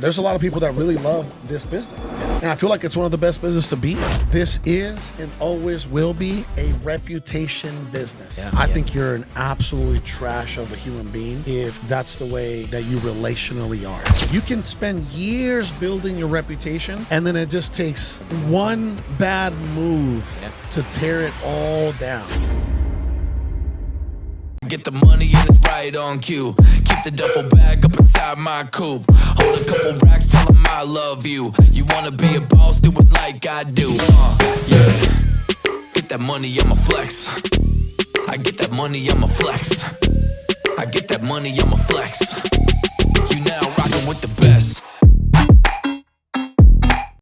There's a lot of people that really love this business. And I feel like it's one of the best business to be in. This is and always will be a reputation business. I think you're an absolutely trash of a human being if that's the way that you relationally are. You can spend years building your reputation and then it just takes one bad move to tear it all down. Get the money and it's right on cue. Keep the duffel bag up inside my coupe. Hold a couple racks, tell them I love you. You wanna be a boss, do it like I do. Yeah. Get that money, I'ma flex. I get that money, I'ma flex. I get that money, I'ma flex. You now rockin' with the best.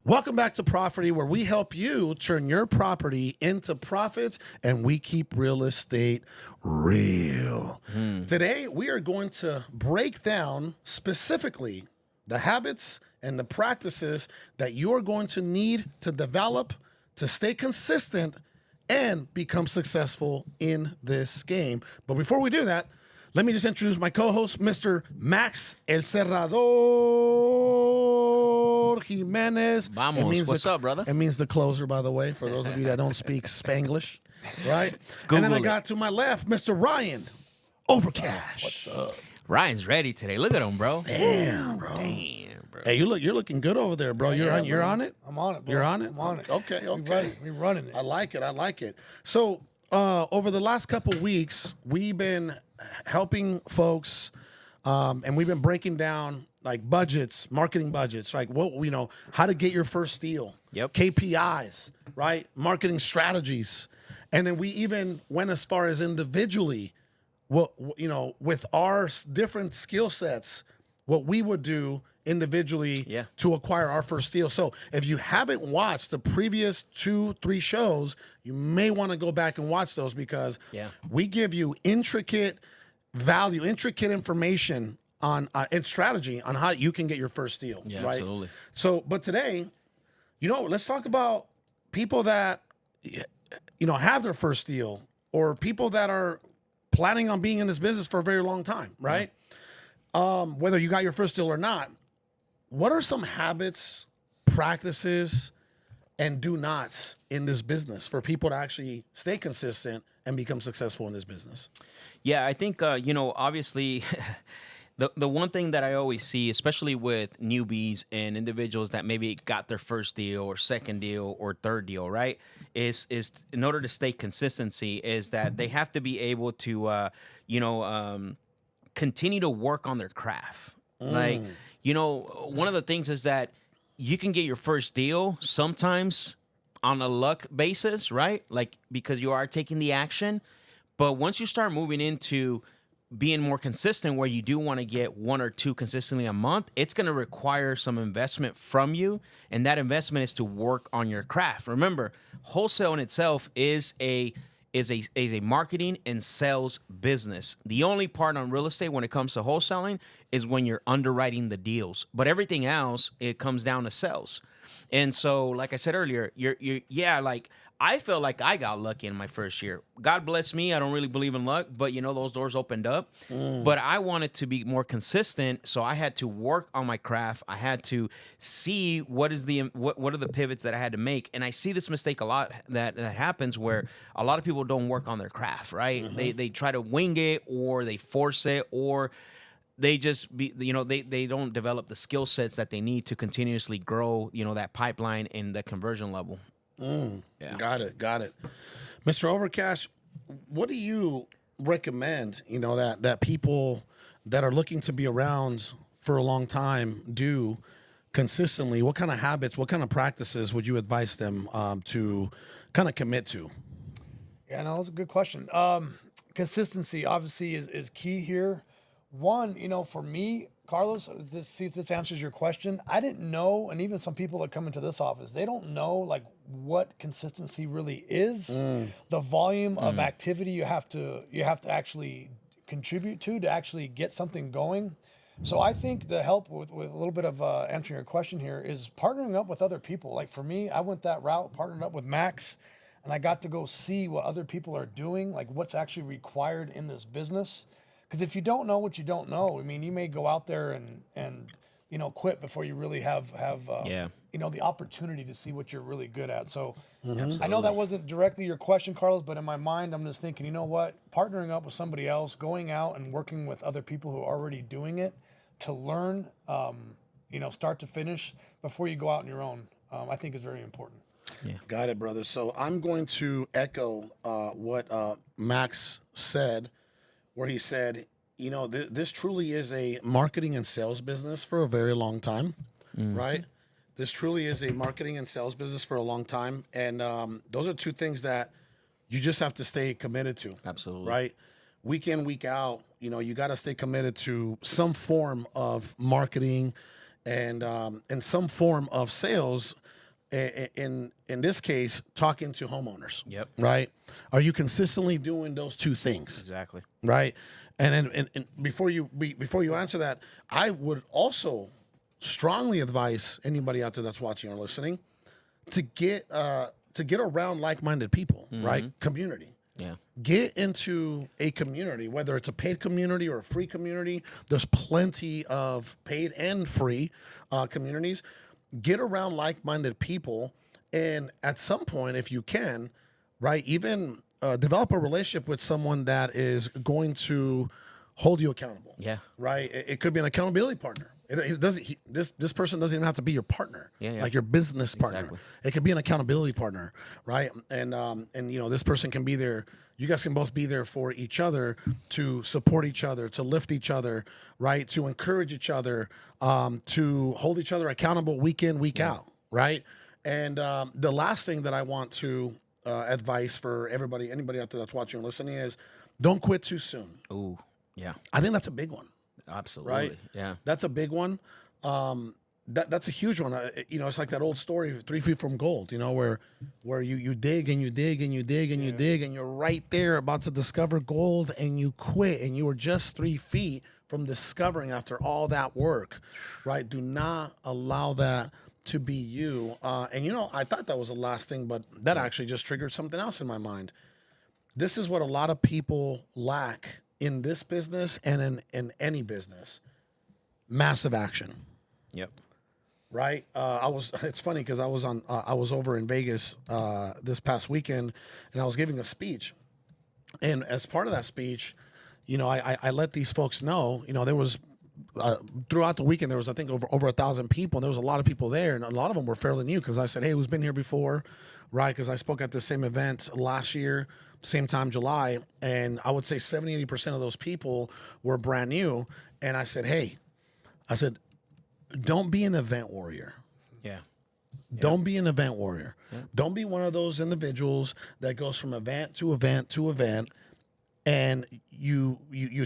Welcome back to Proferty, where we help you turn your property into profits and we keep real estate real. Today, we are going to break down specifically the habits and the practices that you're going to need to develop to stay consistent and become successful in this game. But before we do that, let me just introduce my co-host, Mr. Max El Cerrador Jimenez. Vamos. What's up, brother? It means the closer, by the way, for those of you that don't speak Spanglish, right? Google and then I it. got to my left, Mr. Ryan Overcash. What's up? Ryan's ready today. Look at him, bro. Damn, bro. Damn, bro. Hey, you're looking good over there, bro. You're on it? I'm on it, bro. You're on it? I'm on it. Okay. We're running it. I like it. So over the last couple weeks, we've been helping folks, and we've been breaking down like budgets, marketing budgets, like how to get your first deal, KPIs, right? Marketing strategies, and then we even went as far as individually, with our different skill sets, what we would do individually to acquire our first deal. So if you haven't watched the previous 2-3 shows, you may want to go back and watch those because we give you intricate value, intricate information on and strategy on how you can get your first deal. Yeah, right? absolutely. So, but today, let's talk about people that have their first deal or people that are planning on being in this business for a very long time, right? Whether you got your first deal or not, what are some habits, practices, and do nots in this business for people to actually stay consistent and become successful in this business? Yeah, I think, obviously, the one thing that I always see, especially with newbies and individuals that maybe got their first deal or second deal or third deal, right, is in order to stay consistency is that they have to be able to, continue to work on their craft. Like, one of the things is that you can get your first deal sometimes on a luck basis, right? Like, because you are taking the action. But once you start moving into being more consistent, where you do want to get 1 or 2 consistently a month, it's going to require some investment from you. And that investment is to work on your craft. Remember, wholesale in itself is a marketing and sales business. The only part on real estate when it comes to wholesaling is when you're underwriting the deals. But everything else, it comes down to sales. And so, like I said earlier, I felt like I got lucky in my first year. God bless me. I don't really believe in luck, but those doors opened up. But I wanted to be more consistent, so I had to work on my craft. I had to see what are the pivots that I had to make. And I see this mistake a lot that happens where a lot of people don't work on their craft, right? They try to wing it, or they force it, or they just they don't develop the skill sets that they need to continuously grow, that pipeline and the conversion level. Got it. Mr. Overcash, what do you recommend, that people that are looking to be around for a long time do consistently? What kind of habits, what kind of practices would you advise them to kind of commit to? Yeah, no, that's a good question. Consistency obviously is key here. One, for me, Carlos, see if this answers your question. I didn't know, and even some people that come into this office, they don't know like what consistency really is. The volume of activity you have to actually contribute to actually get something going. So I think the help with a little bit of answering your question here is partnering up with other people. Like for me, I went that route, partnered up with Max, and I got to go see what other people are doing, like what's actually required in this business. Because if you don't know what you don't know, I mean, you may go out there and quit before you really have Yeah. the opportunity to see what you're really good at. So Mm-hmm. I know that wasn't directly your question, Carlos, but in my mind, I'm just thinking, you know what? Partnering up with somebody else, going out and working with other people who are already doing it to learn, start to finish before you go out on your own, I think is very important. Got it, brother. So I'm going to echo what Max said, where he said, this truly is a marketing and sales business for a very long time, right? This truly is a marketing and sales business for a long time. And those are two things that you just have to stay committed to. Absolutely. Right? Week in, week out, you got to stay committed to some form of marketing and some form of sales. In this case, talking to homeowners. Yep. Right? Are you consistently doing those two things? Exactly. Right? And before you answer that, I would also strongly advise anybody out there that's watching or listening to get around like-minded people, right? Community. Yeah. Get into a community, whether it's a paid community or a free community. There's plenty of paid and free communities. Get around like-minded people, and at some point, if you can, right, even develop a relationship with someone that is going to hold you accountable. Yeah. Right. It could be an accountability partner. This person doesn't even have to be your partner, Yeah. like your business partner. Exactly. It could be an accountability partner, right? And this person can be there. You guys can both be there for each other, to support each other, to lift each other, right? To encourage each other, to hold each other accountable week in, week out, right? And the last thing that I want to advise for anybody out there that's watching and listening is, don't quit too soon. Ooh. Yeah. I think that's a big one. Absolutely. Right? Yeah. That's a big one. That's a huge one. It's like that old story, 3 feet from gold, where you dig and you dig and you dig and you dig and you're right there about to discover gold and you quit and you were just 3 feet from discovering after all that work, right? Do not allow that to be you. I thought that was the last thing, but that actually just triggered something else in my mind. This is what a lot of people lack in this business and in any business: massive action. Yep. Right. It's funny because I was over in Vegas this past weekend, and I was giving a speech, and as part of that speech, I let these folks know, there was throughout the weekend, there was, I think, over 1,000 people, and there was a lot of people there, and a lot of them were fairly new, because I said, hey, who's been here before? Right. Because I spoke at the same event last year, same time, July, and I would say 70-80% of those people were brand new. And I said, don't be an event warrior. Yeah. Don't be an event warrior. Yeah. Don't be one of those individuals that goes from event to event to event, and you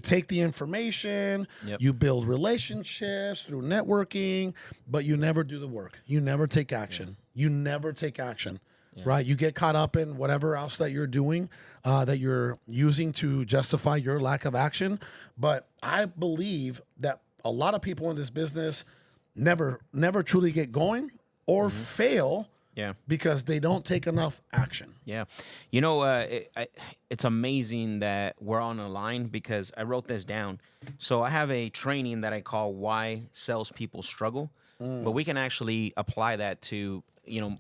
take the information, you build relationships through networking, but you never do the work. You never take action. You never take action. Right? You get caught up in whatever else that you're doing, that you're using to justify your lack of action. But I believe that a lot of people in this business never truly get going or fail because they don't take enough action. Yeah. It's amazing that we're on a line, because I wrote this down. So I have a training that I call Why Salespeople Struggle, but we can actually apply that to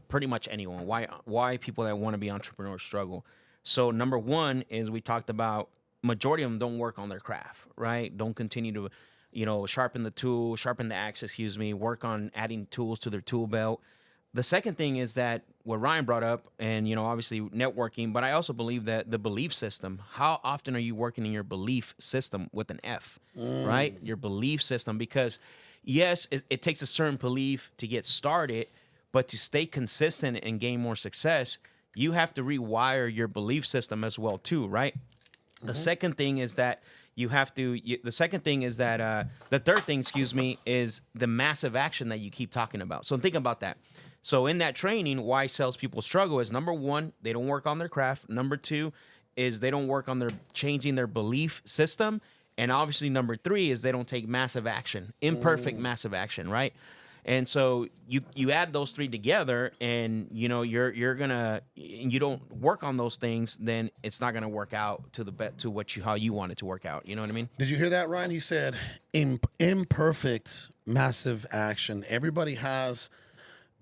pretty much anyone. Why people that want to be entrepreneurs struggle. So number one is, we talked about, majority of them don't work on their craft, right? Don't continue to, sharpen the axe, work on adding tools to their tool belt. The second thing is that what Ryan brought up, and, obviously networking, but I also believe that the belief system, how often are you working in your belief system with an F, right? Your belief system, because yes, it takes a certain belief to get started, but to stay consistent and gain more success, you have to rewire your belief system as well too, right? The second thing is that the third thing, is the massive action that you keep talking about. So think about that. So in that training, why salespeople struggle is, number one, they don't work on their craft. Number two is they don't work on changing their belief system. And obviously number three is they don't take massive action, imperfect massive action, right? And so you add those three together, and you're gonna, and you don't work on those things, then it's not gonna work out to how you want it to work out. You know what I mean? Did you hear that, Ryan? He said imperfect, massive action. Everybody has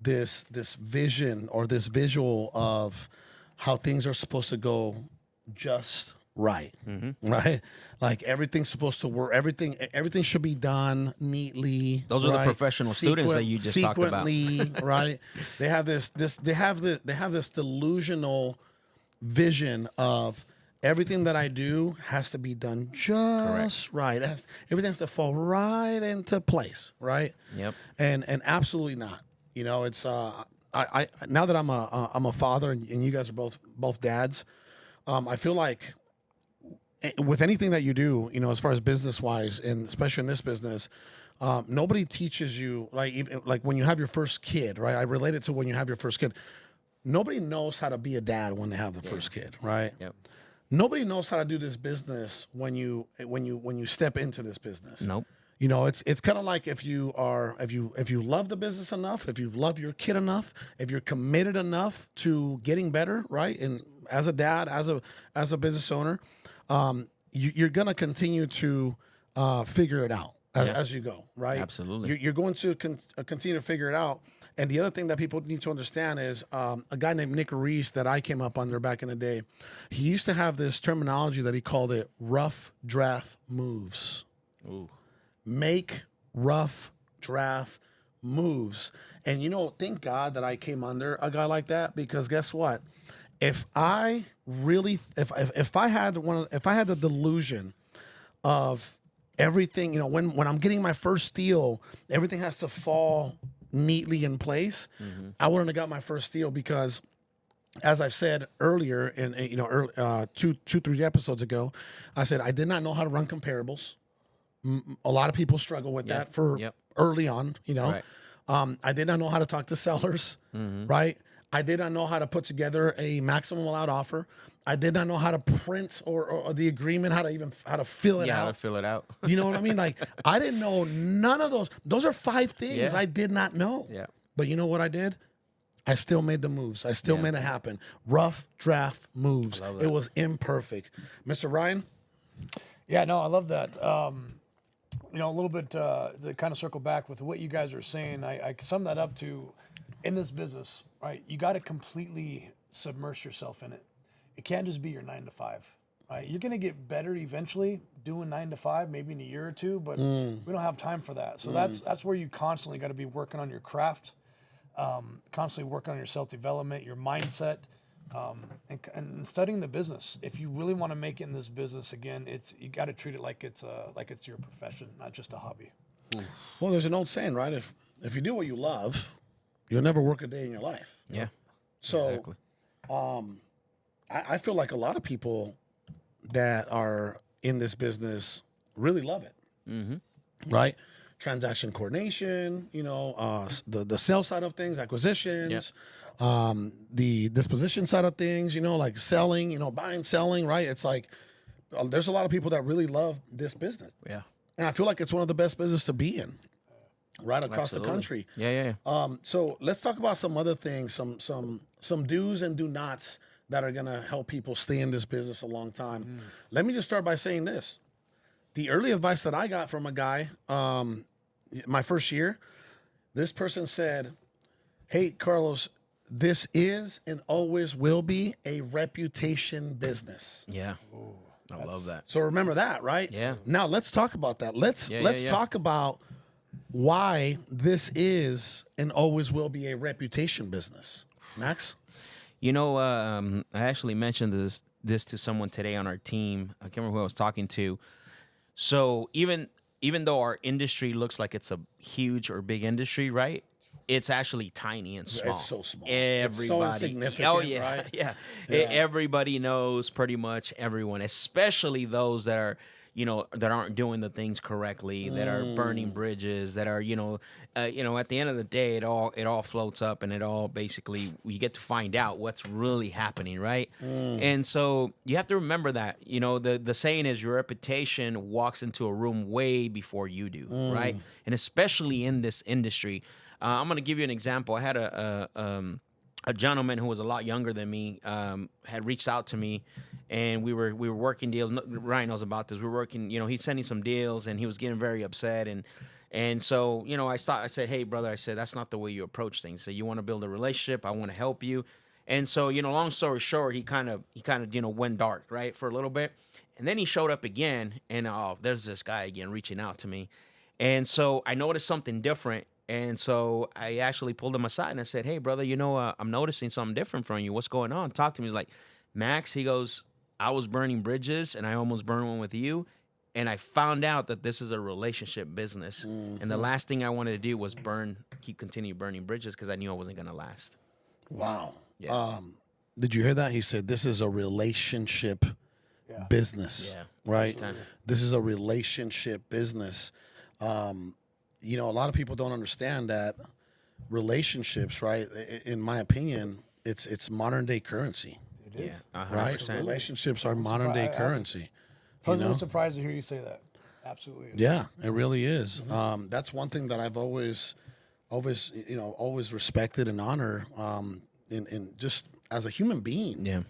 this vision or this visual of how things are supposed to go just right, right? Like everything's supposed to work. Everything should be done neatly. Those are the professional students that you just talked about. Sequently, right? They have they have this delusional vision of everything that I do has to be done just right. Everything has to fall right into place, right? Yep. And absolutely not. It's I now that I'm a father and you guys are both dads, I feel like with anything that you do, as far as business wise, and especially in this business, nobody teaches you like when you have your first kid, right? I relate it to when you have your first kid. Nobody knows how to be a dad when they have the first kid, right? Yep. Nobody knows how to do this business when you step into this business. Nope. It's kind of like if you love the business enough, if you love your kid enough, if you're committed enough to getting better, right? And as a dad, as a business owner, you're gonna continue to figure it out as you go, right? Absolutely. You're going to continue to figure it out. And the other thing that people need to understand is a guy named Nick Reyes that I came up under back in the day. He used to have this terminology that he called it rough draft moves. Ooh. Make rough draft moves. And thank God that I came under a guy like that, because guess what? If I had the delusion of everything, when I'm getting my first deal, everything has to fall neatly in place, I wouldn't have got my first deal, because as I've said earlier in 2-3 episodes ago, I said I did not know how to run comparables. A lot of people struggle with that early on, Right. I did not know how to talk to sellers, right? I did not know how to put together a maximum allowed offer. I did not know how to print or the agreement, how to fill it out. How to fill it out. You know what I mean? Like, I didn't know none of those. Those are 5 things I did not know. Yeah. But you know what I did? I still made the moves. I still made it happen. Rough draft moves. It was imperfect. Mr. Ryan? Yeah, no, I love that. A little bit to kind of circle back with what you guys are saying, I sum that up to, in this business, right, you got to completely submerge yourself in it. It can't just be your 9 to 5, right? You're going to get better eventually doing 9 to 5, maybe in a year or two, but we don't have time for that. So that's where you constantly got to be working on your craft, constantly working on your self-development, your mindset, and studying the business. If you really want to make it in this business, again, you got to treat it like it's your profession, not just a hobby. Well, there's an old saying, right? If you do what you love, you'll never work a day in your life. Yeah. So, exactly. I feel like a lot of people that are in this business really love it, right? Transaction coordination, the sales side of things, acquisitions, the disposition side of things, like selling, buying, selling, right? It's like there's a lot of people that really love this business. Yeah. And I feel like it's one of the best business to be in, right across the country. Yeah. So let's talk about some other things, some do's and do nots that are gonna help people stay in this business a long time. Let me just start by saying this: the early advice that I got from a guy, my first year, this person said, "Hey, Carlos, this is and always will be a reputation business." Yeah. I love that. So remember that, right? Yeah. Now let's talk about that. Let's talk about why this is and always will be a reputation business. Max? I actually mentioned this to someone today on our team. I can't remember who I was talking to. So even though our industry looks like it's a huge or big industry, right? It's actually tiny and small. It's so small. Everybody. It's so insignificant, Oh yeah, right? yeah. Everybody knows pretty much everyone, especially those that are, that aren't doing the things correctly, that are burning bridges, that are, at the end of the day, it all floats up, and it all basically, you get to find out what's really happening, right? And so you have to remember that, the saying is your reputation walks into a room way before you do, right? And especially in this industry, I'm going to give you an example. I had a gentleman who was a lot younger than me had reached out to me, and we were working deals. Ryan knows about this. We were working, he's sending some deals, and he was getting very upset. And so, I said, hey, brother, I said, that's not the way you approach things. So you want to build a relationship. I want to help you. And so, long story short, he kind of, went dark, right, for a little bit. And then he showed up again, and there's this guy again reaching out to me. And so I noticed something different. And so I actually pulled him aside and I said, hey, brother, I'm noticing something different from you. What's going on? Talk to me. He's like, Max, he goes, I was burning bridges and I almost burned one with you. And I found out that this is a relationship business. Mm-hmm. And the last thing I wanted to do was continue burning bridges because I knew I wasn't going to last. Wow. Yeah. Did you hear that? He said, this is a relationship business. Yeah. Right? This is a relationship business. A lot of people don't understand that relationships, right? In my opinion, it's modern day currency. It is. Yeah, 100%. Right? Relationships are modern day currency. I was really surprised to hear you say that. Absolutely. Yeah, it really is. That's one thing that I've always respected and honor. In just as a human being. Yeah.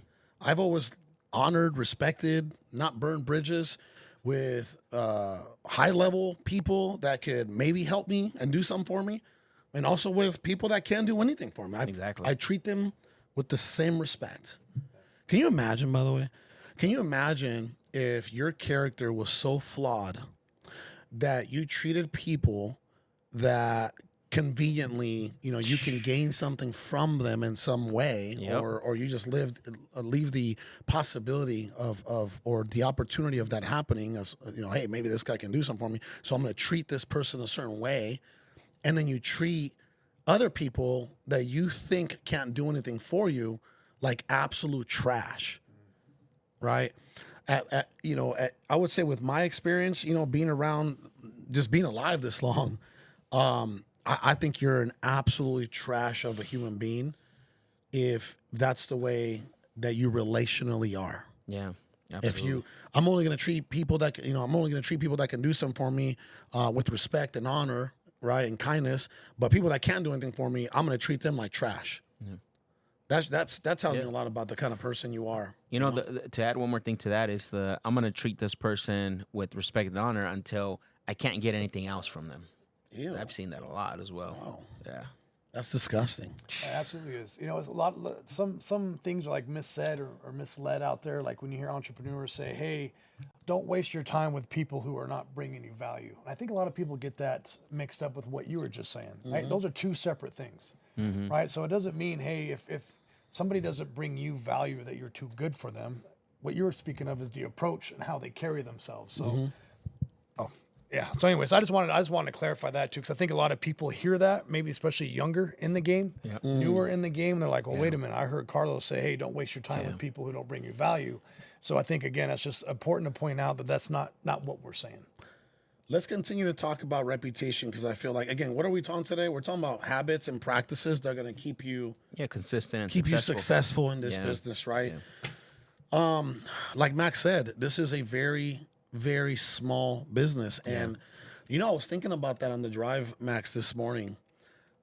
I've always honored, respected, not burned bridges with high level people that could maybe help me and do something for me, and also with people that can't do anything for me. Exactly. I treat them with the same respect. Can you imagine, by the way? Can you imagine if your character was so flawed that you treated people that conveniently, you can gain something from them in some way, Yep. or you just leave the possibility of or the opportunity of that happening as, hey, maybe this guy can do something for me, so I'm going to treat this person a certain way, and then you treat other people that you think can't do anything for you like absolute trash, right? I would say with my experience, being around, just being alive this long, I think you're an absolutely trash of a human being if that's the way that you relationally are. Yeah, absolutely. I'm only going to treat people that, can do something for me with respect and honor, right, and kindness. But people that can't do anything for me, I'm going to treat them like trash. Mm-hmm. That tells me a lot about the kind of person you are. To add one more thing to that is I'm going to treat this person with respect and honor until I can't get anything else from them. Ew. I've seen that a lot as well. Wow. Yeah. That's disgusting. It absolutely is. It's a lot. Some things are like missaid or misled out there. Like when you hear entrepreneurs say, "Hey, don't waste your time with people who are not bringing you value." And I think a lot of people get that mixed up with what you were just saying. Right? Those are two separate things, right? So it doesn't mean, hey, if somebody doesn't bring you value, that you're too good for them. What you're speaking of is the approach and how they carry themselves. So. Yeah. So, anyways, I just wanted to clarify that too, because I think a lot of people hear that, maybe especially younger in the game, newer in the game. They're like, "Well, wait a minute. I heard Carlos say, hey, don't waste your time with people who don't bring you value." So, I think again, it's just important to point out that that's not what we're saying. Let's continue to talk about reputation, because I feel like, again, what are we talking today? We're talking about habits and practices that are going to keep you consistent and keep successful. you successful in this business, right? Yeah. Like Max said, this is a very, very small business. And, I was thinking about that on the drive, Max, this morning.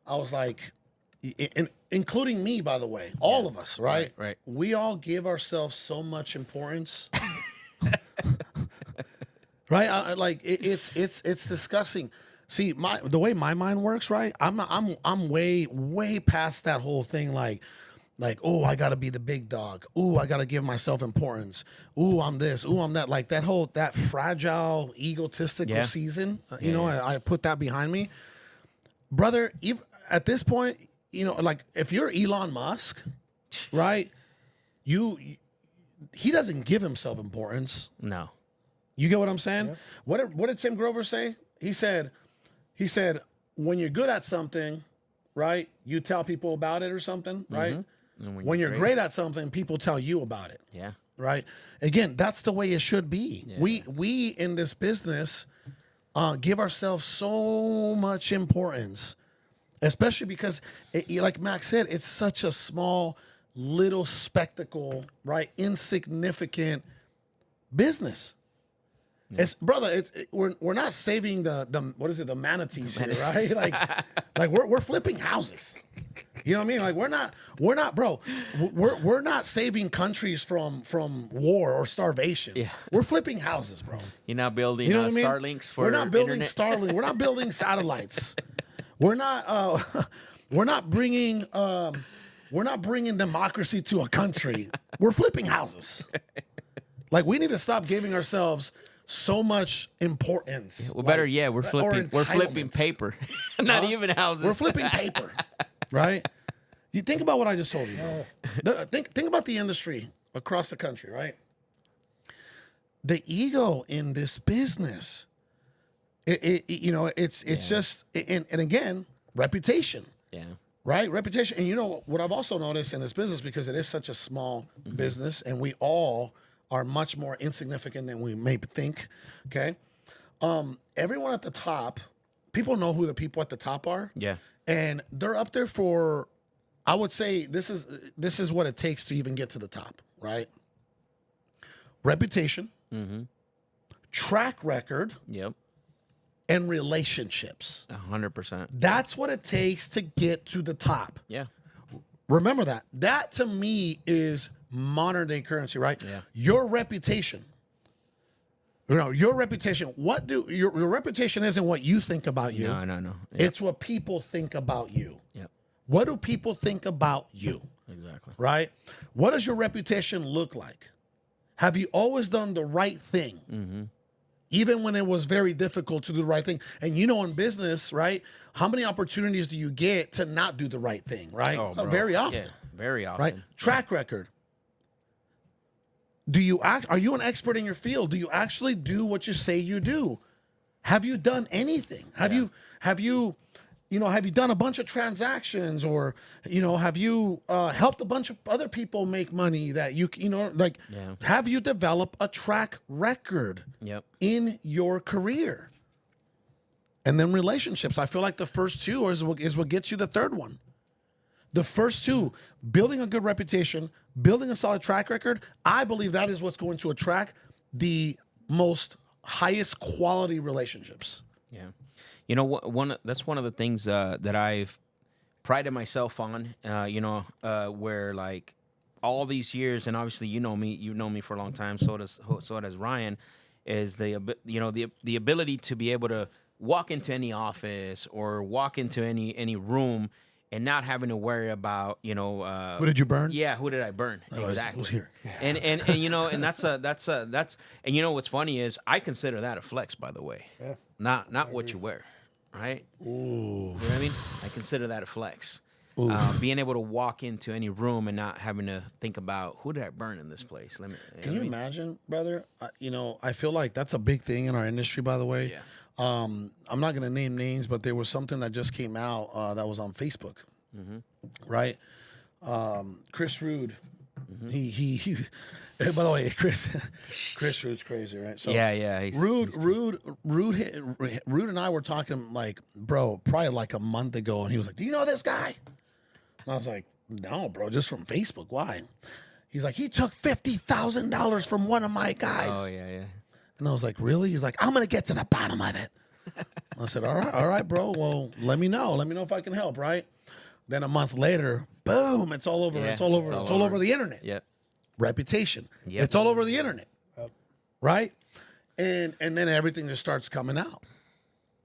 I was like, including me, by the way, all of us, right? Right. We all give ourselves so much importance. Right? It's disgusting. See, the way my mind works, right? I'm way past that whole thing, like, oh, I got to be the big dog. Ooh, I got to give myself importance. Ooh, I'm this. Ooh, I'm that. Like that fragile, egotistical season, I put that behind me. Brother, at this point, like if you're Elon Musk, right, he doesn't give himself importance. No. You get what I'm saying? Yep. What did Tim Grover say? He said, when you're good at something, right, you tell people about it or something, right? And when you're great at something, people tell you about it. Yeah. Right? Again, that's the way it should be. Yeah. We in this business give ourselves so much importance, especially because, like Max said, it's such a small, little spectacle, right? Insignificant business. It's brother. We're not saving the what is it, the manatees here, right? Like we're flipping houses. You know what I mean? Like we're not, bro. We're not saving countries from war or starvation. Yeah. We're flipping houses, bro. You're not building You know what I mean? Starlinks for We're not building internet? Starlink. We're not building satellites. We're not bringing democracy to a country. We're flipping houses. Like we need to stop giving ourselves so much importance. Well, better like, yet, we're flipping entitlements. paper, not even houses. We're flipping paper, right? You think about what I just told you. Bro. Think about the industry across the country, right? The ego in this business, it's just and again, reputation. Yeah. Right? Reputation. And you know what I've also noticed in this business, because it is such a small business and we all are much more insignificant than we may think. Okay. Everyone at the top, people know who the people at the top are. Yeah. And they're up there for, I would say this is what it takes to even get to the top, right? Reputation, track record, Yep. and relationships. 100%. That's what it takes to get to the top. Yeah. Remember that. That to me is modern day currency, right? Yeah. Your reputation. Your reputation. What do your reputation isn't what you think about you. No. Yep. It's what people think about you. Yep. What do people think about you? Exactly. Right? What does your reputation look like? Have you always done the right thing? Even when it was very difficult to do the right thing. And in business, right? How many opportunities do you get to not do the right thing, right? Oh, bro. Very often. Yeah, very often. Right? Track record. Are you an expert in your field? Do you actually do what you say you do? Have you done anything? Have you done a bunch of transactions, or have you helped a bunch of other people make money that have you developed a track record Yep. in your career? And then relationships. I feel like the first two is what gets you the third one. The first two, building a good reputation, building a solid track record, I believe that is what's going to attract the most highest quality relationships. Yeah. That's one of the things that I've prided myself on, where like all these years, and obviously you've known me for a long time, so does Ryan, is the ability to be able to walk into any office or walk into any room and not having to worry about, Who did you burn? Yeah, who did I burn? Exactly. Who's here? And that's what's funny is I consider that a flex, by the way. Yeah. Not what you wear, right? Ooh. You know what I mean? I consider that a flex. Being able to walk into any room and not having to think about who did I burn in this place. Can you imagine, brother? I feel like that's a big thing in our industry, by the way. Yeah. I'm not going to name names, but there was something that just came out that was on Facebook, right? Chris Rude, he by the way, Chris Rude's crazy, right? So yeah. Rude and I were talking like, bro, probably like a month ago, and he was like, "Do you know this guy?" And I was like, "No, bro, just from Facebook. Why?" He's like, "He took $50,000 from one of my guys." Oh yeah. And I was like, "Really?" He's like, "I'm gonna get to the bottom of it." I said, all right, bro. Well, let me know. Let me know if I can help, right? Then a month later, boom, it's all over. Yeah, it's all over the internet. Yep. Reputation. Yep. It's all over the internet. Right? And then everything just starts coming out.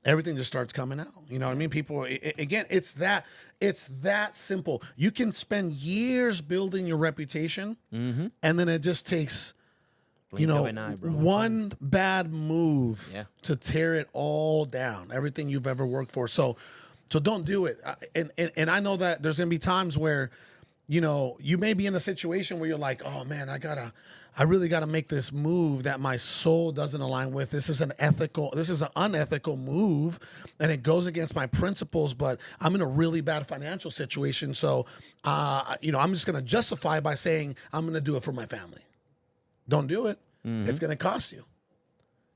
Everything just starts coming out. You know what I mean? People, again, it's that simple. You can spend years building your reputation, and then it just takes one bad move to tear it all down, everything you've ever worked for. So don't do it. And I know that there's going to be times where, you may be in a situation where you're like, oh man, I really got to make this move that my soul doesn't align with. This is an unethical move, and it goes against my principles, but I'm in a really bad financial situation. So, I'm just going to justify it by saying I'm going to do it for my family. Don't do it. It's going to cost you.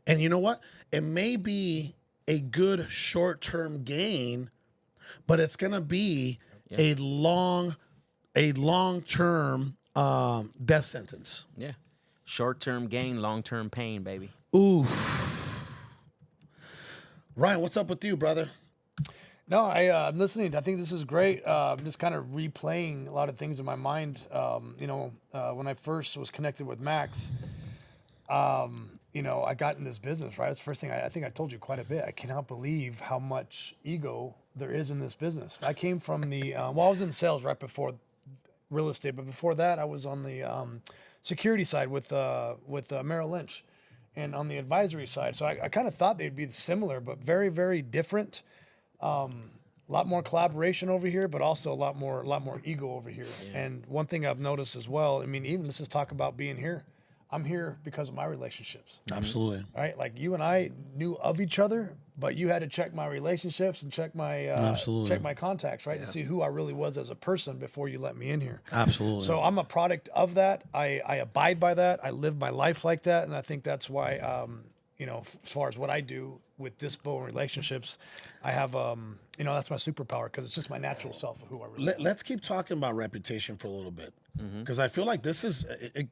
And you know what? It may be a good short-term gain, but it's going to be a long-term death sentence. Yeah. Short-term gain, long-term pain, baby. Oof. Ryan, what's up with you, brother? No, I'm listening. I think this is great. I'm just kind of replaying a lot of things in my mind. When I first was connected with Max, I got in this business, right? It's the first thing I think I told you quite a bit. I cannot believe how much ego there is in this business. I came from I was in sales right before real estate, but before that, I was on the security side with Merrill Lynch, and on the advisory side. So I kind of thought they'd be similar, but very, very different. A lot more collaboration over here, but also a lot more ego over here. Yeah. And one thing I've noticed as well, I mean, even let's just talk about being here. I'm here because of my relationships. Absolutely. Right? Like you and I knew of each other, but you had to check my relationships and check my contacts, right? To see who I really was as a person before you let me in here. Absolutely. So I'm a product of that. I abide by that. I live my life like that. And I think that's why, as far as what I do with dispo and relationships, I have, that's my superpower because it's just my natural self of who I really am. Let's keep talking about reputation for a little bit, because I feel like this is,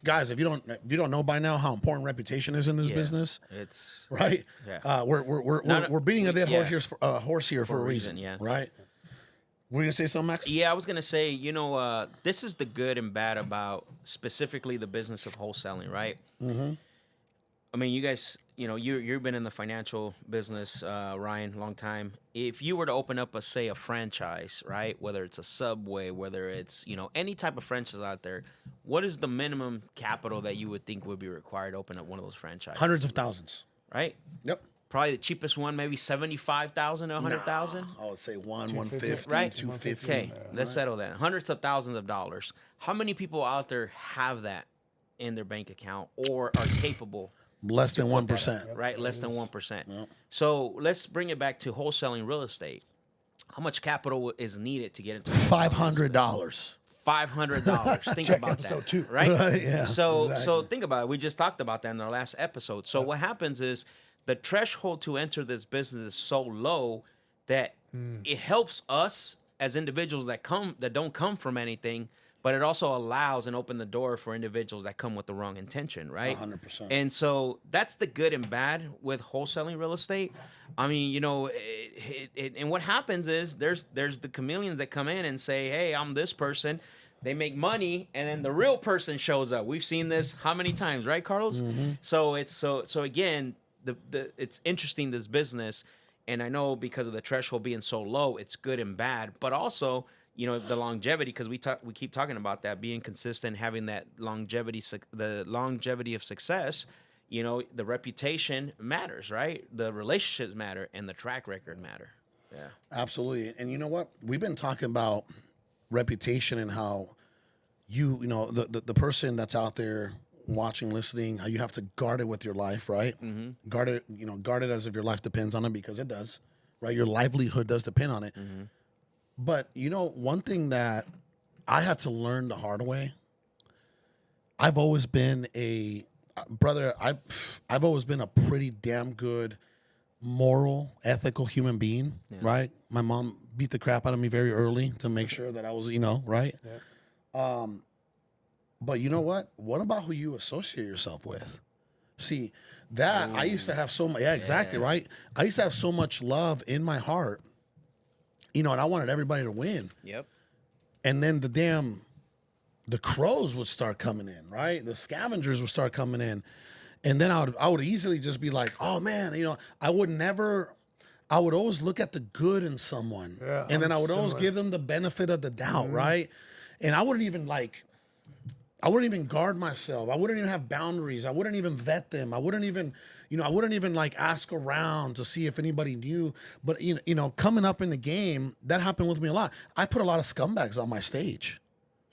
guys. If you don't know by now how important reputation is in this business, it's right. Yeah. We're beating a dead horse here for a reason. Yeah. Right. Were you gonna say something, Max? Yeah, I was gonna say, this is the good and bad about specifically the business of wholesaling, right? Mm-hmm. I mean, you guys, you've been in the financial business, Ryan, long time. If you were to open up a franchise, right, whether it's a Subway, whether it's, any type of franchise out there, what is the minimum capital that you would think would be required to open up one of those franchises? Hundreds of thousands. Right? Yep. Probably the cheapest one, maybe 75,000 to 100,000. I would say 150, right? 250. Okay, let's settle that. Hundreds of thousands of dollars. How many people out there have that in their bank account or are capable? Less than 1%. Right, less than 1%. Yep. So let's bring it back to wholesaling real estate. How much capital is needed to get into $500. $500. Think Check about episode that, 2. right? Yeah. So think about it. We just talked about that in our last episode. So what happens is the threshold to enter this business is so low that it helps us as individuals that don't come from anything, but it also allows and open the door for individuals that come with the wrong intention, right? 100%. And so that's the good and bad with wholesaling real estate. I mean, and what happens is there's the chameleons that come in and say, hey, I'm this person. They make money, and then the real person shows up. We've seen this how many times, right, Carlos? Mm-hmm. So it's so again, it's interesting, this business, and I know because of the threshold being so low, it's good and bad, but also the longevity, because we keep talking about that, being consistent, having that longevity of success. The reputation matters, right? The relationships matter, and the track record matter. Yeah, absolutely. And you know what? We've been talking about reputation and how the person that's out there watching, listening, how you have to guard it with your life, right? Mm-hmm. Guard it as if your life depends on it, because it does, right? Your livelihood does depend on it. Mm-hmm. But one thing that I had to learn the hard way, I've always been I've always been a pretty damn good moral, ethical human being, right? My mom beat the crap out of me very early to make sure that I was, right? Yeah. But you know what? What about who you associate yourself with? See, that I used to have so much, exactly, right? I used to have so much love in my heart, and I wanted everybody to win. Yep. And then the crows would start coming in, right? The scavengers would start coming in. And then I would easily just be like, oh man, I would always look at the good in someone. Yeah, and then I would always give them the benefit of the doubt, right? And I wouldn't even guard myself. I wouldn't even have boundaries. I wouldn't even vet them. I wouldn't even ask around to see if anybody knew. But coming up in the game, that happened with me a lot. I put a lot of scumbags on my stage.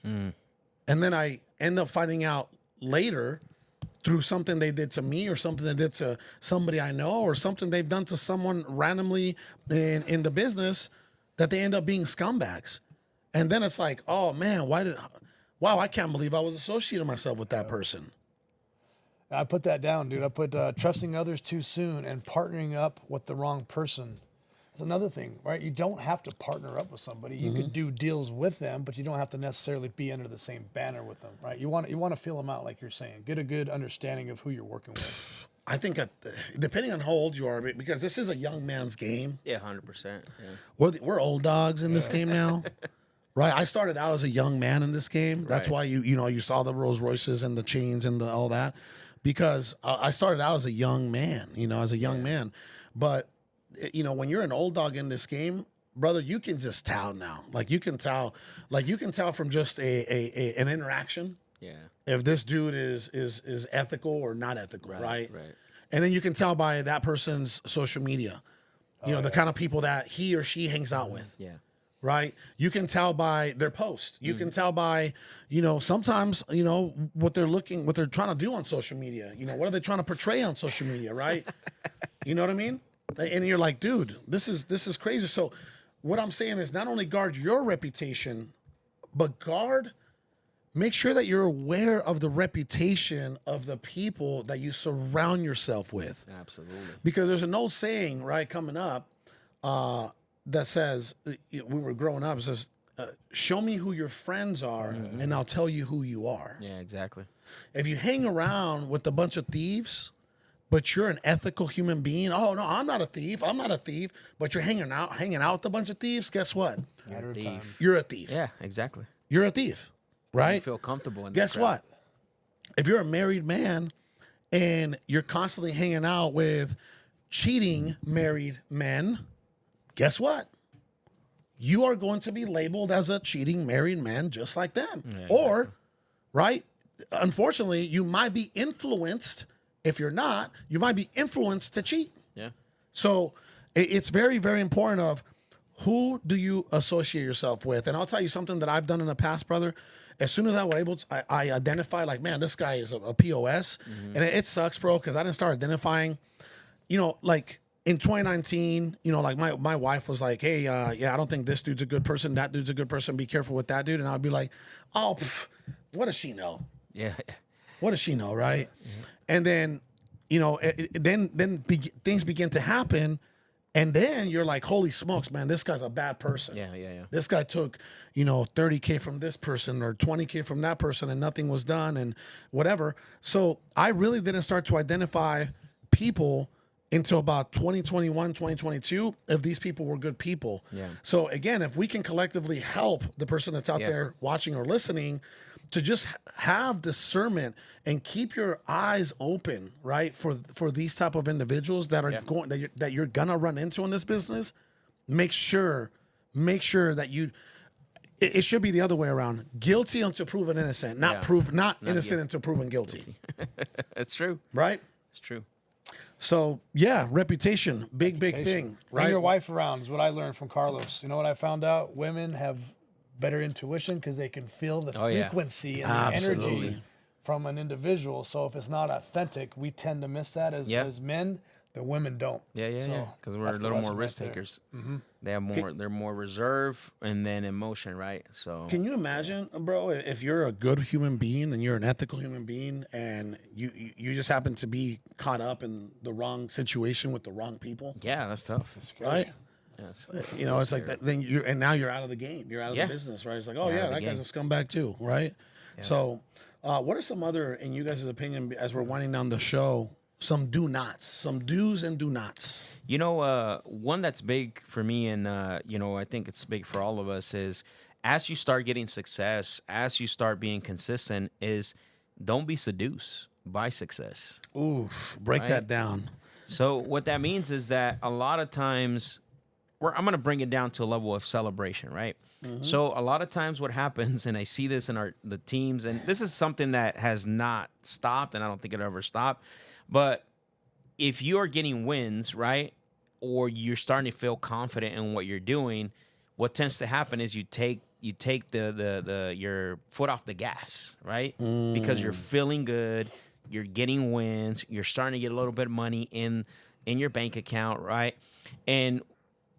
And then I end up finding out later through something they did to me, or something they did to somebody I know, or something they've done to someone randomly in the business, that they end up being scumbags. And then it's like, oh man, wow, I can't believe I was associating myself with that person. I put that down, dude. I put trusting others too soon and partnering up with the wrong person. That's another thing, right? You don't have to partner up with somebody. You can do deals with them, but you don't have to necessarily be under the same banner with them, right? You want to feel them out, like you're saying. Get a good understanding of who you're working with. I think depending on how old you are, because this is a young man's game. Yeah, 100%. Yeah. We're old dogs in this game now, right? I started out as a young man in this game. That's Right. why you saw the Rolls Royces and the chains and all that, because I started out as a young man, as a young man. But when you're an old dog in this game, brother, you can just tell now. Like you can tell from just an interaction. Yeah. If this dude is ethical or not ethical, right? Right. And then you can tell by that person's social media, the kind of people that he or she hangs out with, Yeah. right? You can tell by their post. You can tell by, sometimes, what they're trying to do on social media. What are they trying to portray on social media, right? You know what I mean? And you're like, dude, this is crazy. So what I'm saying is not only guard your reputation, but make sure that you're aware of the reputation of the people that you surround yourself with. Absolutely. Because there's an old saying, right, coming up that says, we were growing up, it says, show me who your friends are and I'll tell you who you are. Yeah, exactly. If you hang around with a bunch of thieves, but you're an ethical human being, oh, no, I'm not a thief, but you're hanging out with a bunch of thieves, guess what? Matter of time. You're a thief. Yeah, exactly. You're a thief. Right? You feel comfortable in that Guess crowd. what? If you're a married man and you're constantly hanging out with cheating married men, guess what? You are going to be labeled as a cheating married man just like them. Yeah, Or, right? Unfortunately, you might be influenced. If you're not, you might be influenced to cheat. Yeah. So it's very, very important of who do you associate yourself with. And I'll tell you something that I've done in the past, brother. As soon as I was able to, I identify like, man, this guy is a POS. And it sucks, bro, because I didn't start identifying, like in 2019, like my wife was like, hey, I don't think this dude's a good person. That dude's a good person. Be careful with that dude. And I'd be like, oh, what does she know? Yeah. What does she know, right? And then, things begin to happen. And then you're like, holy smokes, man, this guy's a bad person. Yeah. This guy took, 30K from this person or 20K from that person and nothing was done and whatever. So I really didn't start to identify people until about 2021, 2022, if these people were good people. Yeah. So again, if we can collectively help the person that's out Yeah. there watching or listening to just have discernment and keep your eyes open, right, for these type of individuals that are that you're gonna run into in this business, make sure that you. It should be the other way around: guilty until proven innocent, not innocent until proven guilty. It's true. Right? It's true. So yeah, reputation, big thing. Bring Right? your wife around is what I learned from Carlos. You know what I found out? Women have better intuition because they can feel the frequency and the energy from an individual. So if it's not authentic, we tend to miss that as men. The women don't. Yeah. Because we're a little more risk takers. They have more. They're more reserved and then emotion, right? So Can you imagine, bro, if you're a good human being and you're an ethical human being and you just happen to be caught up in the wrong situation with the wrong people, yeah, that's tough. right? Yes. It's like that, then now you're out of the game. You're out of the business, right? It's like, oh You're yeah, out of that the guy's a scumbag too, right? So, what are some other, in you guys' opinion, as we're winding down the show, some do's and do nots? One that's big for me, and I think it's big for all of us, is as you start getting success, as you start being consistent, is don't be seduced by success. Ooh, break Right. that down. So what that means is that a lot of times, I'm going to bring it down to a level of celebration, right? So a lot of times what happens, and I see this in the teams, and this is something that has not stopped, and I don't think it'll ever stop, but if you are getting wins, right, or you're starting to feel confident in what you're doing, what tends to happen is you take your foot off the gas, right? Because you're feeling good, you're getting wins, you're starting to get a little bit of money in your bank account, right? And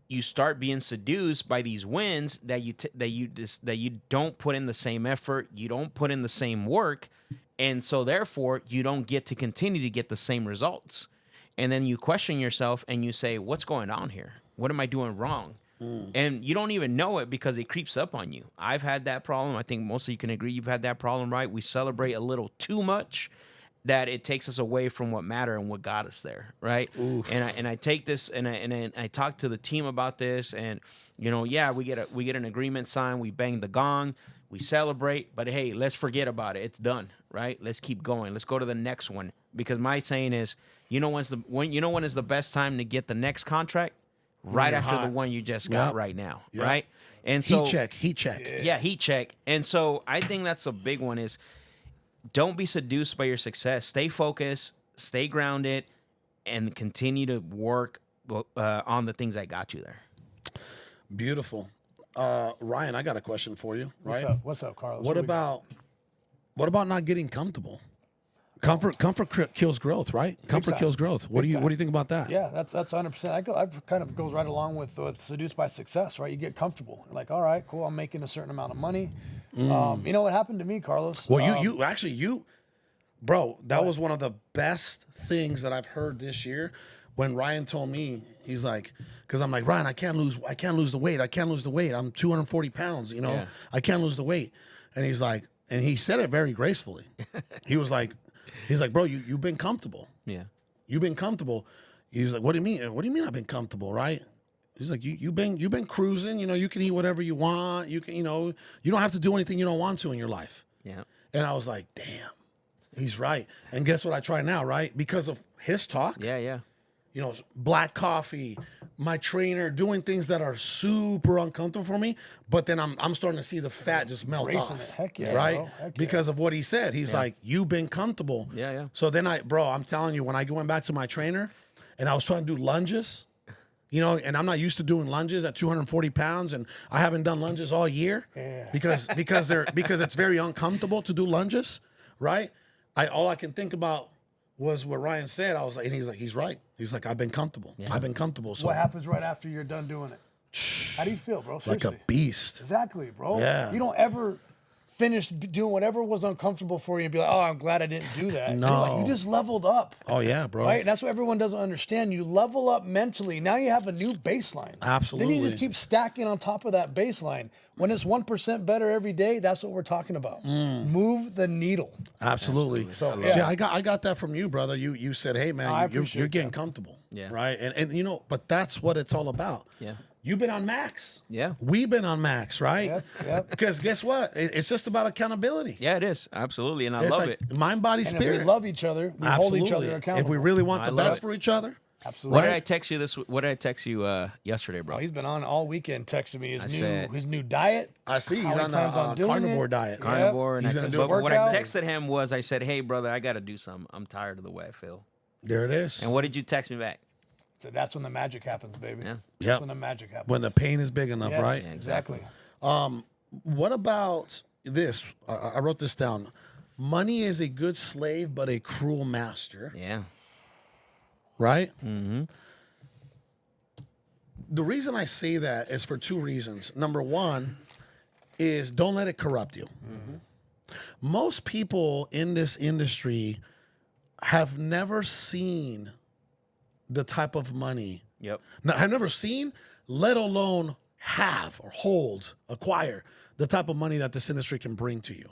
you start being seduced by these wins that you don't put in the same effort, you don't put in the same work, and so therefore you don't get to continue to get the same results. And then you question yourself and you say, what's going on here? What am I doing wrong? And you don't even know it because it creeps up on you. I've had that problem. I think most of you can agree you've had that problem, right? We celebrate a little too much, that it takes us away from what matter and what got us there, right? And I take this and I talk to the team about this, and yeah, we get an agreement signed, we bang the gong, we celebrate, but hey, let's forget about it. It's done, right? Let's keep going. Let's go to the next one, because my saying is, when is the best time to get the next contract? Right after the one you just got right now, right? And so heat check. Yeah, heat check. And so I think that's a big one is, don't be seduced by your success. Stay focused, stay grounded, and continue to work on the things that got you there. Beautiful. Ryan, I got a question for you. Right? What's up, Carlos? What about not getting comfortable? Comfort kills growth, right? Comfort kills growth. What do you think about that? Yeah, that's 100%. I kind of goes right along with seduced by success, right? You get comfortable. You're like, all right, cool. I'm making a certain amount of money. You know what happened to me, Carlos? Well, bro, that was one of the best things that I've heard this year. When Ryan told me, he's like, because I'm like, Ryan, I can't lose the weight. I'm 240 pounds. I can't lose the weight. And he's like, and he said it very gracefully. He's like, bro, you've been comfortable. Yeah, you've been comfortable. He's like, what do you mean? What do you mean I've been comfortable, right? He's like, you've been cruising. You can eat whatever you want. You can, you don't have to do anything you don't want to in your life. Yeah. And I was like, damn, he's right. And guess what I try now, right? Because of his talk. Yeah. Black coffee, my trainer, doing things that are super uncomfortable for me, but then I'm starting to see the fat just melt off. Heck yeah, right? Bro. Heck because of what he said. He's like, you've been comfortable. Yeah. So then I'm telling you, when I went back to my trainer and I was trying to do lunges, and I'm not used to doing lunges at 240 pounds, and I haven't done lunges all year because it's very uncomfortable to do lunges, right? All I can think about was what Ryan said. I was like, and he's right. He's like, I've been comfortable. Yeah. I've been comfortable. So what happens right after you're done doing it? How do you feel, bro? Seriously. Like a beast. Exactly, bro. Yeah. You don't ever finish doing whatever was uncomfortable for you and be like, oh, I'm glad I didn't do that. No. You just leveled up. Oh, yeah, bro. Right? And that's what everyone doesn't understand. You level up mentally. Now you have a new baseline. Absolutely. Then you just keep stacking on top of that baseline. When it's 1% better every day, that's what we're talking about. Move the needle. Absolutely. So, yeah, I got that from you, brother. You said, hey, man, you're getting comfortable. Yeah. Right? And but that's what it's all about. Yeah. You've been on max. Yeah. We've been on max, right? Yep. Because guess what? It's just about accountability. Yeah, it is. Absolutely. And I love it. Mind, body, spirit. If we love each other, we hold each other accountable. If we really want the best for each other. Absolutely. What did I text you yesterday, bro? Oh, he's been on all weekend texting me his new diet. I see he's on a carnivore diet. Carnivore. And he's but what I texted him was, I said, hey, brother, I got to do something. I'm tired of the way I feel. There it is. And what did you text me back? So that's when the magic happens, baby. Yeah. That's when the magic happens. When the pain is big enough, right? Yeah, exactly. What about this? I wrote this down. Money is a good slave, but a cruel master. Yeah. Right? Mm-hmm. The reason I say that is for two reasons. Number one is don't let it corrupt you. Mm-hmm. Most people in this industry have never seen the type of money. Yep. Now, I've never seen, let alone have or hold, acquire the type of money that this industry can bring to you.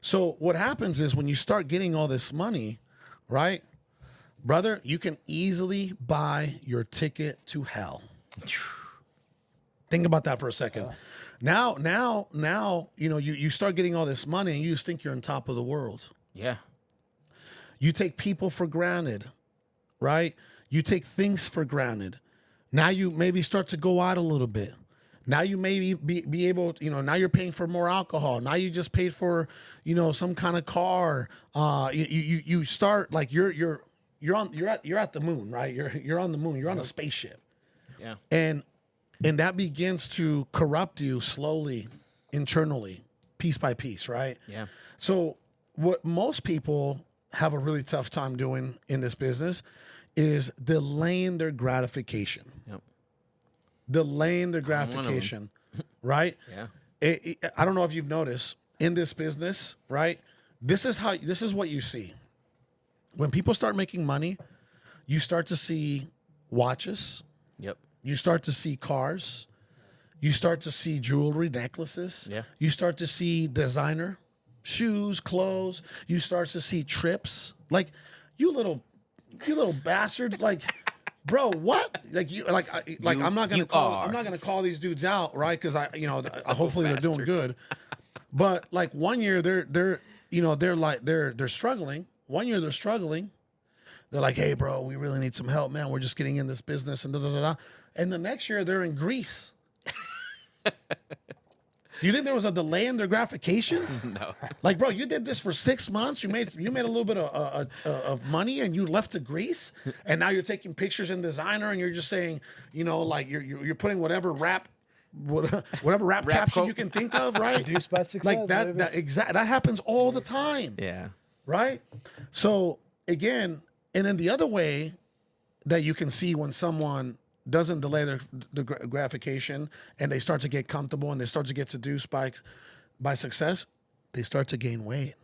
So what happens is when you start getting all this money, right, brother, you can easily buy your ticket to hell. Think about that for a second. Now, you start getting all this money and you just think you're on top of the world. Yeah. You take people for granted. Right? You take things for granted. Now you maybe start to go out a little bit. Now you maybe be able, now you're paying for more alcohol. Now you just paid for, some kind of car. You start like you're at the moon, right? You're on the moon. You're on a spaceship. Yeah. And that begins to corrupt you slowly, internally, piece by piece, right? Yeah. So what most people have a really tough time doing in this business is delaying their gratification. Yep. Delaying their gratification, right? Yeah. I don't know if you've noticed in this business, right? This is what you see. When people start making money, you start to see watches. Yep. You start to see cars. You start to see jewelry, necklaces. Yeah. You start to see designer. shoes, clothes. You start to see trips. Like, you little bastard. Like, bro, what? Like I'm not gonna call these dudes out, right? Because hopefully they're doing good. But like one year they're struggling. One year they're struggling. They're like, hey, bro, we really need some help, man. We're just getting in this business and da da da da. And the next year they're in Greece. You think there was a delay in their gratification? No. Like, bro, you did this for 6 months. You made a little bit of money, and you left to Greece, and now you're taking pictures in designer, and you're just saying, like you're putting whatever rap caption you can think of, right? Produced by success, like that. That happens all the time. Yeah. Right. So again, and then the other way that you can see when someone doesn't delay the gratification and they start to get comfortable and they start to get seduced by success, they start to gain weight.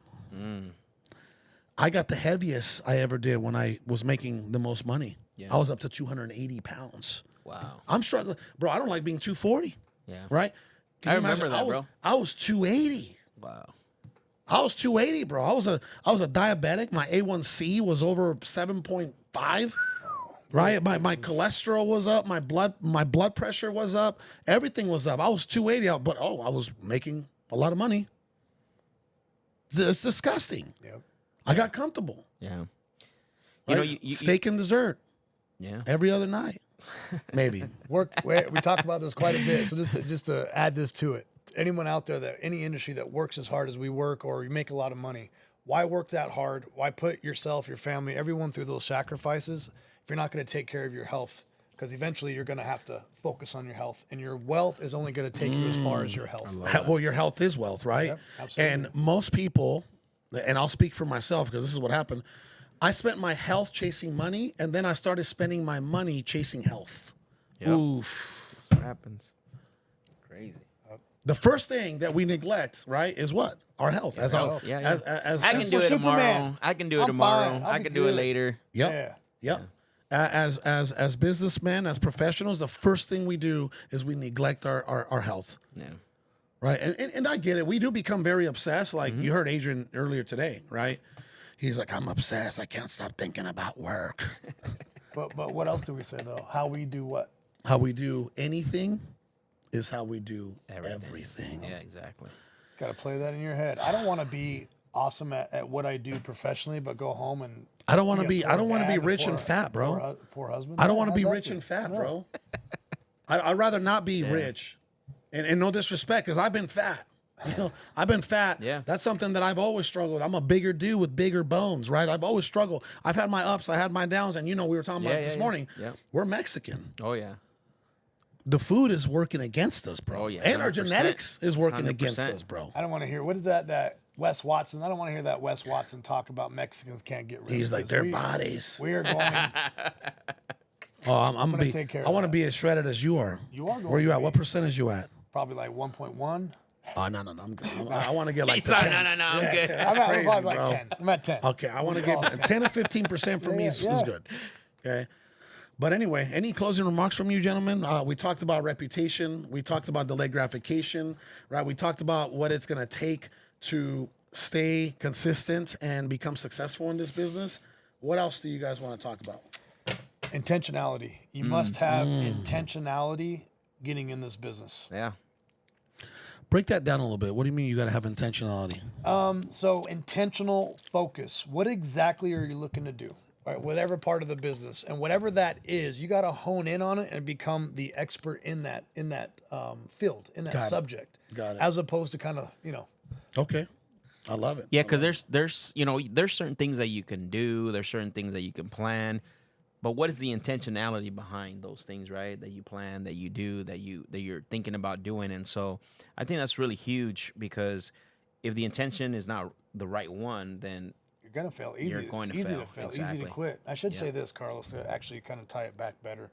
I got the heaviest I ever did when I was making the most money. Yeah. I was up to 280 pounds. Wow. I'm struggling. Bro, I don't like being 240. Yeah. Right? Can I you remember imagine? that, bro. I was 280. Wow. I was 280, bro. I was a diabetic. My A1C was over 7.5. Right? My cholesterol was up. My blood pressure was up. Everything was up. I was 280, but I was making a lot of money. It's disgusting. Yep. I got comfortable. Yeah. Right? Steak and dessert Yeah. every other night. Maybe. We talked about this quite a bit. So just to add this to it, anyone out there that any industry that works as hard as we work, or you make a lot of money, why work that hard? Why put yourself, your family, everyone through those sacrifices if you're not going to take care of your health? Because eventually you're going to have to focus on your health, and your wealth is only going to take you as far as your health. Well, your health is wealth, right? Yep, absolutely. And most people, and I'll speak for myself because this is what happened. I spent my health chasing money, and then I started spending my money chasing health. Yep. Oof. That's what happens. Crazy. The first thing that we neglect, right, is what? Our health. As our, Yeah, yeah. As I can do it tomorrow. Superman. I can do it I'm tomorrow. fine. I'll I be can do it good. later. Yep. Yep. As businessmen, as professionals, the first thing we do is we neglect our health. Yeah. Right. And I get it. We do become very obsessed. Like you heard Adrian earlier today, right? He's like, I'm obsessed. I can't stop thinking about work. But what else do we say though? How we do what? How we do anything is how we do everything. Yeah, exactly. Got to play that in your head. I don't want to be awesome at what I do professionally, but go home and I don't want to be be. a I poor don't want to be dad, a rich poor- and fat, bro. Poor husband. I don't want to How's be that rich do? and fat, No. bro. I'd rather not be rich, and no disrespect, because I've been fat. I've been fat. Yeah. That's something that I've always struggled with. I'm a bigger dude with bigger bones, right? I've always struggled. I've had my ups, I had my downs, and we were talking about this morning. Yeah. We're Mexican. Oh yeah. The food is working against us, bro. Oh, yeah, And our 100%. genetics is working against 100%. us, bro. I don't want to hear what is that Wes Watson. I don't want to hear that Wes Watson talk about Mexicans can't get rich. He's like, because their we- bodies. We are going. Oh, I'm gonna gonna be. take care I of want to that. be as shredded as you are. You are going Where you to at? be. What percentage you at? Probably like 1.1. Oh no, I'm good. I want to get like the Sorry, 10. no, I'm good. I'm at crazy, probably like bro. 10. I'm at 10. Okay, I want to We'll call get it 10 to 15% for me is Yeah. good. Okay. But anyway, any closing remarks from you, gentlemen? We talked about reputation. We talked about delayed gratification, right? We talked about what it's going to take to stay consistent and become successful in this business. What else do you guys want to talk about? Intentionality. You must have intentionality getting in this business. Yeah. Break that down a little bit. What do you mean you got to have intentionality? So intentional focus. What exactly are you looking to do? Right, whatever part of the business and whatever that is, you got to hone in on it and become the expert in that field, in that Got it. subject. Got it. As opposed to kind of Okay. I love it. Yeah, because there's certain things that you can do, there's certain things that you can plan, but what is the intentionality behind those things, right? That you plan, that you do, that you're thinking about doing, and so I think that's really huge because if the intention is not the right one, then you're gonna fail. Easy. You're going It's to easy fail. to fail. Exactly. Easy to quit. I should say this, Carlos, to actually kind of tie it back better.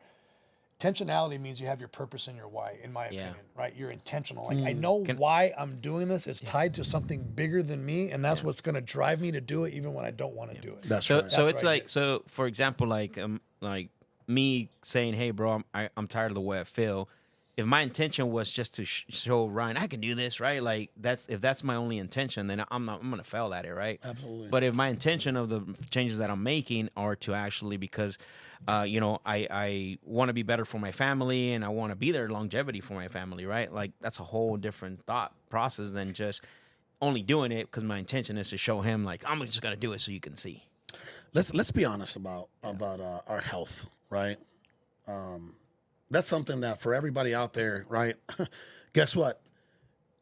Intentionality means you have your purpose and your why, in my opinion, right? You're intentional. Like I know why I'm doing this. It's tied to something bigger than me, and that's what's going to drive me to do it, even when I don't want to do it. That's so right. so That's it's right. like so for example like me saying, hey bro, I'm tired of the way I feel. if my intention was just to show Ryan I can do this, right? Like if that's my only intention, then I'm gonna fail at it, right? Absolutely. But if my intention of the changes that I'm making are to actually because, I want to be better for my family and I want to be there longevity for my family, right? Like that's a whole different thought process than just only doing it because my intention is to show him like I'm just gonna do it so you can see. Let's be honest about our health, right? That's something that for everybody out there, right? Guess what?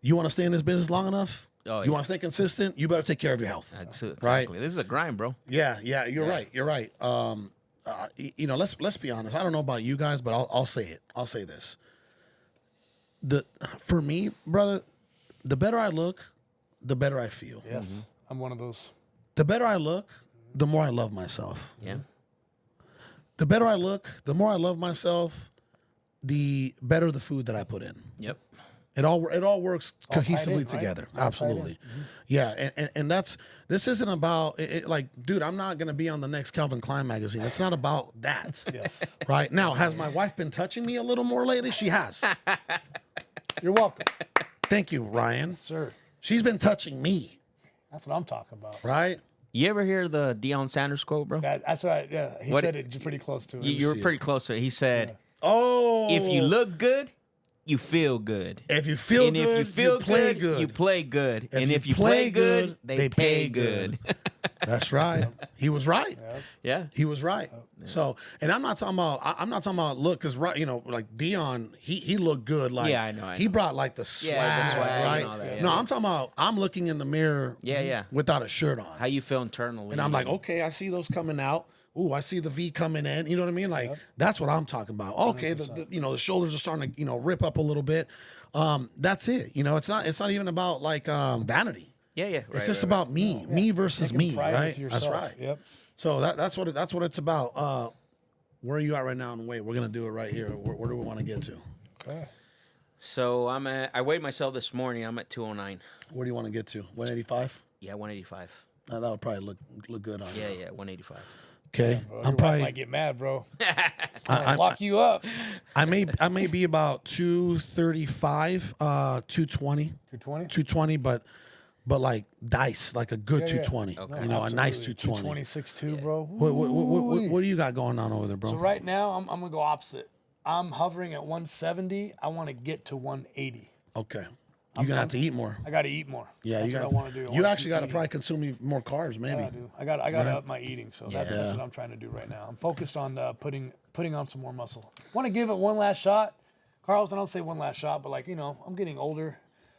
You want to stay in this business long enough? Oh, you want to stay consistent? You better take care of your health. Exactly. Right? This is a grind, bro. Yeah, you're right. You're right. Let's be honest. I don't know about you guys, but I'll say it. I'll say this. For me, brother, the better I look, the better I feel. Yes, I'm one of those. The better I look, the more I love myself. Yeah. The better I look, the more I love myself, the better the food that I put in. Yep. It all works cohesively right? together. All Absolutely. Yeah. And this isn't about like, dude, I'm not going to be on the next Calvin Klein magazine. It's not about that. Yes. Right now, has my wife been touching me a little more lately? She has. You're welcome, Thank you, Ryan. sir. She's been touching me. That's what I'm talking about. Right. You ever hear the Deion Sanders quote, bro? That's right. Yeah, he said it pretty close to it. You were pretty close to it. He said, Oh, if you look good, you feel good. if you feel And good, if you feel play good, you play good. And if you play play good, they pay good. That's right. He was right. Yeah. He was right. So, and I'm not talking about look, because like Dion, he looked good. Like, Yeah, I know. he brought like the swag, the swag and right? all that, yeah. No, I'm talking about I'm looking in the mirror, Yeah. without a shirt on, How you feel internally. and I'm like, okay, I see those coming out. Ooh, I see the V coming in. You know what I mean? Like that's what I'm talking about. Okay, the shoulders are starting to rip up a little bit. That's it. It's not even about like vanity. Yeah. It's Right, just right, about me versus Taking me, pride right? with yourself. That's right. Yep. So that's what it's about. Where are you at right now in weight? We're gonna do it right here. Where do we want to get to? Okay. So I weighed myself this morning. I'm at 209. Where do you want to get to? 185. Yeah, 185. That would probably look good on you. Yeah, 185. Okay, Bro, I'm your wife probably might get mad, bro. I, Lock you up. I may be about 235, 220, 220. 220, but like dice, like a good 220. Okay. A nice 220. 226.2, bro. What do you got going on over there, bro? So right now, I'm gonna go opposite. I'm hovering at 170. I want to get to 180. Okay, you're gonna have to eat more. I got to eat more. Yeah, that's you what got. I want to do. You actually got to probably consume more carbs, maybe. I do. I got to up my eating. So that's what I'm trying to do right now. I'm focused on putting on some more muscle. Want to give it one last shot, Carlos. I don't say one last shot, but like I'm getting older.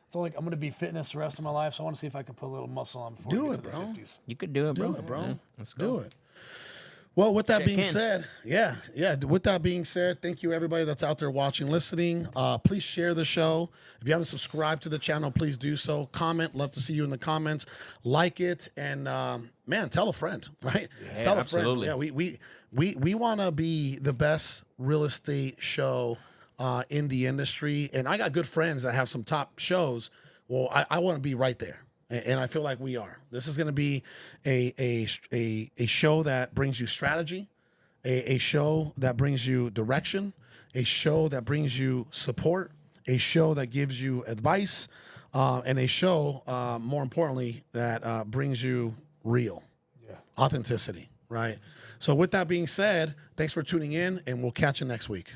It's only I'm gonna be fitness the rest of my life. So I want to see if I can put a little muscle on before Do I it, get to bro. the 50s. You could do it, bro. Do it, bro. Yeah, let's go. Do it. Well, with that Check being in. said, yeah. With that being said, thank you everybody that's out there watching, listening. Please share the show. If you haven't subscribed to the channel, please do so. Comment. Love to see you in the comments. Like it, and man, tell a friend. Right? Yeah, tell a absolutely. friend. Yeah, we want to be the best real estate show in the industry, and I got good friends that have some top shows. Well, I want to be right there. And I feel like we are. This is going to be a show that brings you strategy, a show that brings you direction, a show that brings you support, a show that gives you advice, and a show, more importantly, that brings you real authenticity, right? So with that being said, thanks for tuning in, and we'll catch you next week.